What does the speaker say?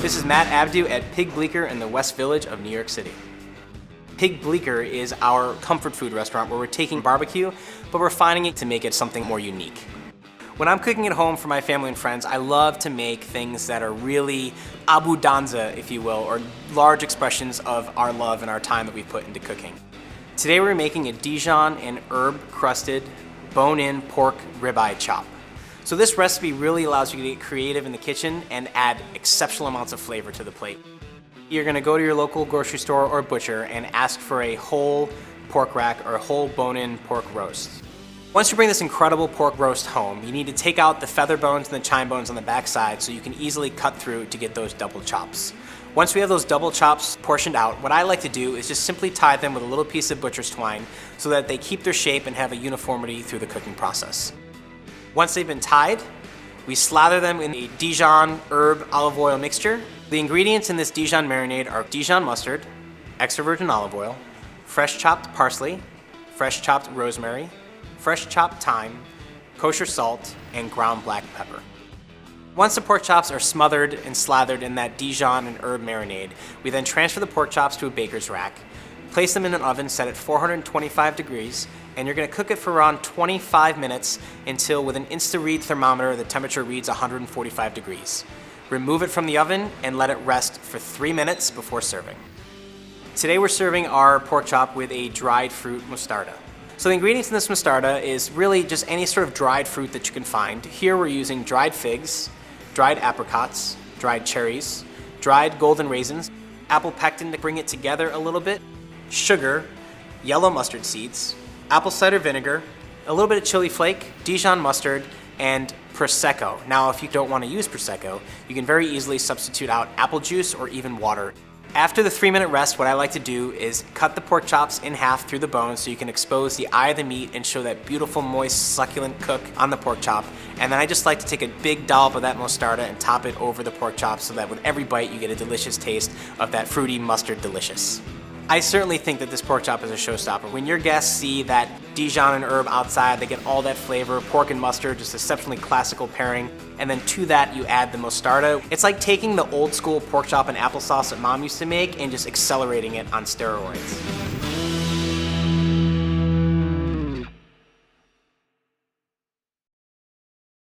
This is Matt Abdoo at Pig Bleeker in the West Village of New York City. Pig Bleeker is our comfort food restaurant where we're taking barbecue, but we're refining it to make it something more unique. When I'm cooking at home for my family and friends, I love to make things that are really abundanza, if you will, or large expressions of our love and our time that we put into cooking. Today we're making a Dijon and herb-crusted, bone-in pork ribeye chop. So this recipe really allows you to get creative in the kitchen and add exceptional amounts of flavor to the plate. You're gonna go to your local grocery store or butcher and ask for a whole pork rack or a whole bone-in pork roast. Once you bring this incredible pork roast home, you need to take out the feather bones and the chine bones on the back side so you can easily cut through to get those double chops. Once we have those double chops portioned out, what I like to do is just simply tie them with a little piece of butcher's twine so that they keep their shape and have a uniformity through the cooking process. Once they've been tied, we slather them in a Dijon herb olive oil mixture. The ingredients in this Dijon marinade are Dijon mustard, extra virgin olive oil, fresh chopped parsley, fresh chopped rosemary, fresh chopped thyme, kosher salt, and ground black pepper. Once the pork chops are smothered and slathered in that Dijon and herb marinade, we then transfer the pork chops to a baker's rack, place them in an oven set at 425 degrees, and you're gonna cook it for around 25 minutes until with an Insta-Read thermometer, the temperature reads 145 degrees. Remove it from the oven and let it rest for 3 minutes before serving. Today we're serving our pork chop with a dried fruit mostarda. So the ingredients in this mostarda is really just any sort of dried fruit that you can find. Here we're using dried figs, dried apricots, dried cherries, dried golden raisins, apple pectin to bring it together a little bit, sugar, yellow mustard seeds, apple cider vinegar, a little bit of chili flake, Dijon mustard, and Prosecco. Now, if you don't want to use Prosecco, you can very easily substitute out apple juice or even water. After the 3-minute rest, what I like to do is cut the pork chops in half through the bone so you can expose the eye of the meat and show that beautiful, moist, succulent cook on the pork chop. And then I just like to take a big dollop of that mostarda and top it over the pork chop so that with every bite you get a delicious taste of that fruity mustard delicious. I certainly think that this pork chop is a showstopper. When your guests see that Dijon and herb outside, they get all that flavor, pork and mustard, just exceptionally classical pairing, and then to that you add the mostarda. It's like taking the old school pork chop and applesauce that Mom used to make and just accelerating it on steroids.